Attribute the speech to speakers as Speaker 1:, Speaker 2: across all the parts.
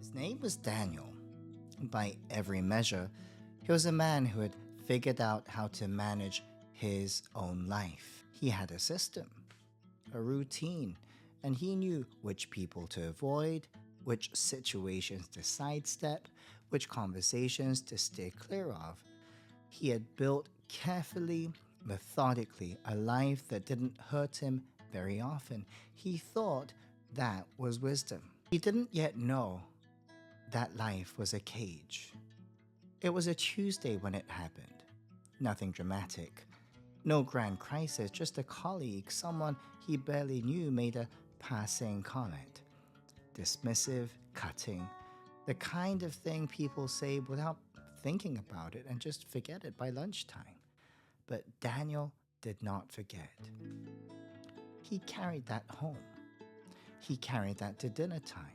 Speaker 1: His name was Daniel. By every measure, he was a man who had figured out how to manage his own life. He had a system, a routine, and he knew which people to avoid, which situations to sidestep, which conversations to steer clear of. He had built carefully, methodically, a life that didn't hurt him very often. He thought that was wisdom. He didn't yet know that life was a cage. It was a Tuesday when it happened. Nothing dramatic. No grand crisis, just a colleague, someone he barely knew, made a passing comment. Dismissive, cutting, the kind of thing people say without thinking about it and just forget it by lunchtime. But Daniel did not forget. He carried that home. He carried that to dinner time.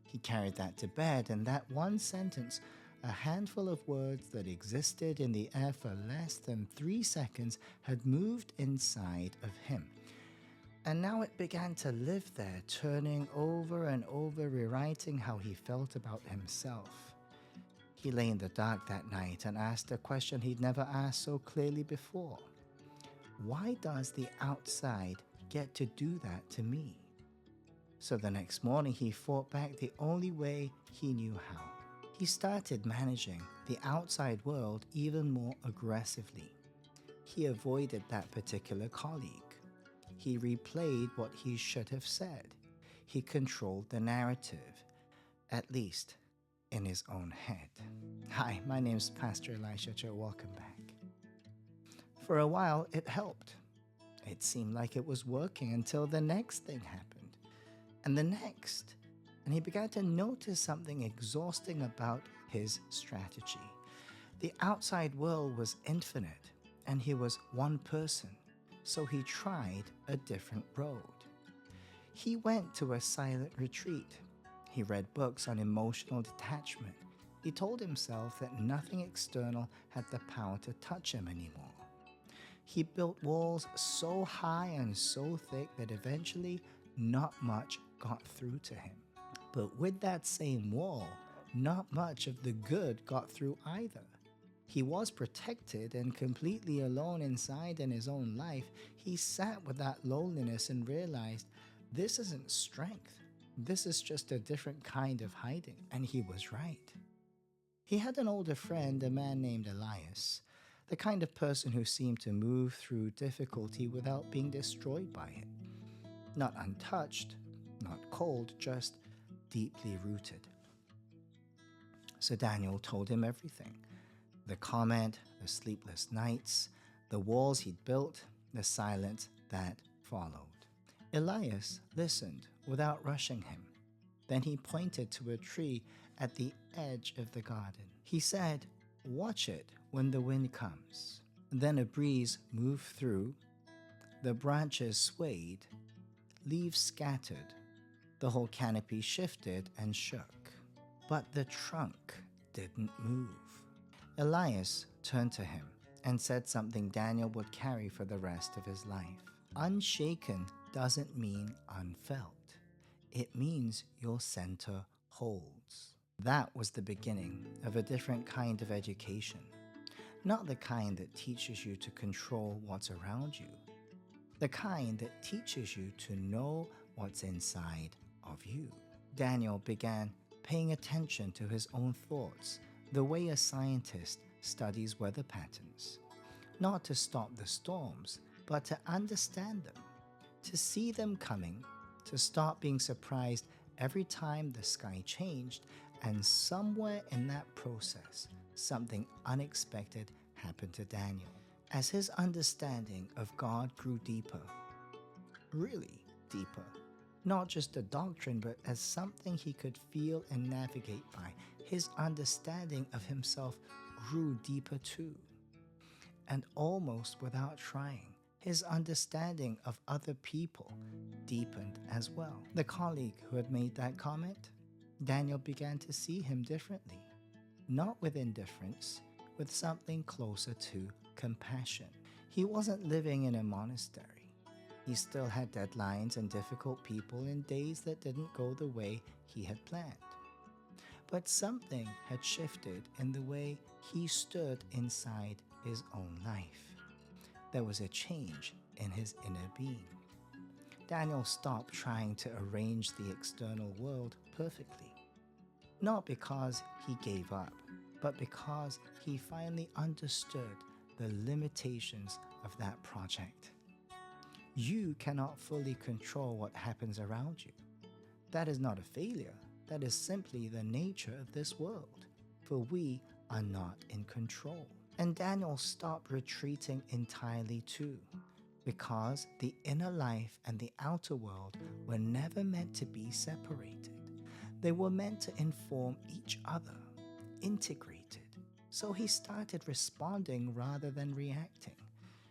Speaker 1: He carried that to bed, and that one sentence, a handful of words that existed in the air for less than 3 seconds, had moved inside of him. And now it began to live there, turning over and over, rewriting how he felt about himself. He lay in the dark that night and asked a question he'd never asked so clearly before. Why does the outside get to do that to me? So the next morning he fought back the only way he knew how. He started managing the outside world even more aggressively. He avoided that particular colleague. He replayed what he should have said. He controlled the narrative, at least in his own head. Hi, my name's Pastor Elisha Cho. Welcome back. For a while, it helped. It seemed like it was working until the next thing happened. And the next. And he began to notice something exhausting about his strategy. The outside world was infinite, and he was one person. So he tried a different road. He went to a silent retreat. He read books on emotional detachment. He told himself that nothing external had the power to touch him anymore. He built walls so high and so thick that eventually not much got through to him. But with that same wall, not much of the good got through either. He was protected and completely alone inside in his own life. He sat with that loneliness and realized this isn't strength. This is just a different kind of hiding. And he was right. He had an older friend, a man named Elias, the kind of person who seemed to move through difficulty without being destroyed by it. Not untouched, not cold, just deeply rooted. So Daniel told him everything. The comment, the sleepless nights, the walls he'd built, the silence that followed. Elias listened without rushing him. Then he pointed to a tree at the edge of the garden. He said, "Watch it when the wind comes." Then a breeze moved through. The branches swayed, leaves scattered. The whole canopy shifted and shook. But the trunk didn't move. Elias turned to him and said something Daniel would carry for the rest of his life. Unshaken doesn't mean unfelt. It means your center holds. That was the beginning of a different kind of education. Not the kind that teaches you to control what's around you. The kind that teaches you to know what's inside of you. Daniel began paying attention to his own thoughts, the way a scientist studies weather patterns. Not to stop the storms, but to understand them, to see them coming, to stop being surprised every time the sky changed, and somewhere in that process, something unexpected happened to Daniel. As his understanding of God grew deeper, really deeper, not just a doctrine, but as something he could feel and navigate by, his understanding of himself grew deeper too. And almost without trying, his understanding of other people deepened as well. The colleague who had made that comment, Daniel began to see him differently. Not with indifference, with something closer to compassion. He wasn't living in a monastery. He still had deadlines and difficult people and days that didn't go the way he had planned. But something had shifted in the way he stood inside his own life. There was a change in his inner being. Daniel stopped trying to arrange the external world perfectly, not because he gave up, but because he finally understood the limitations of that project. You cannot fully control what happens around you. That is not a failure, that is simply the nature of this world, for we are not in control. And Daniel stopped retreating entirely too, because the inner life and the outer world were never meant to be separated. They were meant to inform each other, integrated. So he started responding rather than reacting.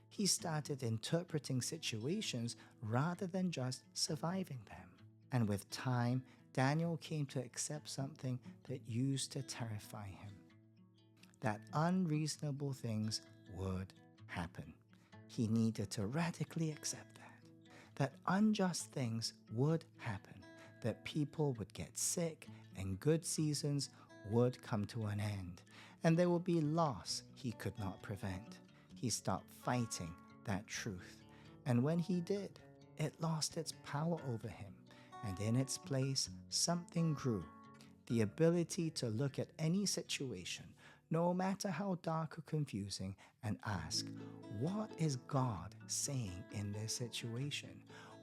Speaker 1: He started interpreting situations rather than just surviving them. And with time, Daniel came to accept something that used to terrify him: that unreasonable things would happen. He needed to radically accept that unjust things would happen, that people would get sick and good seasons would come to an end, and there would be loss he could not prevent. He stopped fighting that truth, and when he did, it lost its power over him, and in its place, something grew: the ability to look at any situation, no matter how dark or confusing, and ask, what is God saying in this situation?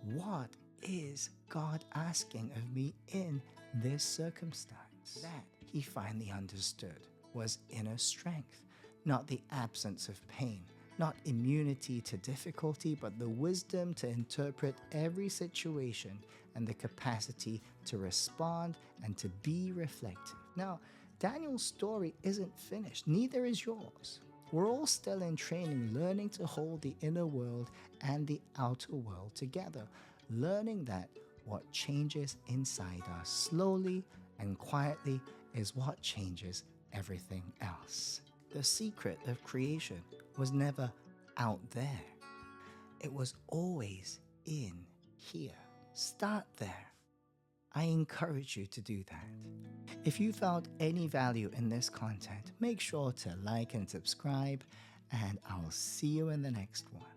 Speaker 1: What is God asking of me in this circumstance? That, he finally understood, was inner strength, not the absence of pain, not immunity to difficulty, but the wisdom to interpret every situation and the capacity to respond and to be reflective. Now, Daniel's story isn't finished, neither is yours. We're all still in training, learning to hold the inner world and the outer world together, learning that what changes inside us slowly and quietly is what changes everything else. The secret of creation was never out there. It was always in here. Start there. I encourage you to do that. If you found any value in this content, make sure to like and subscribe, and I'll see you in the next one.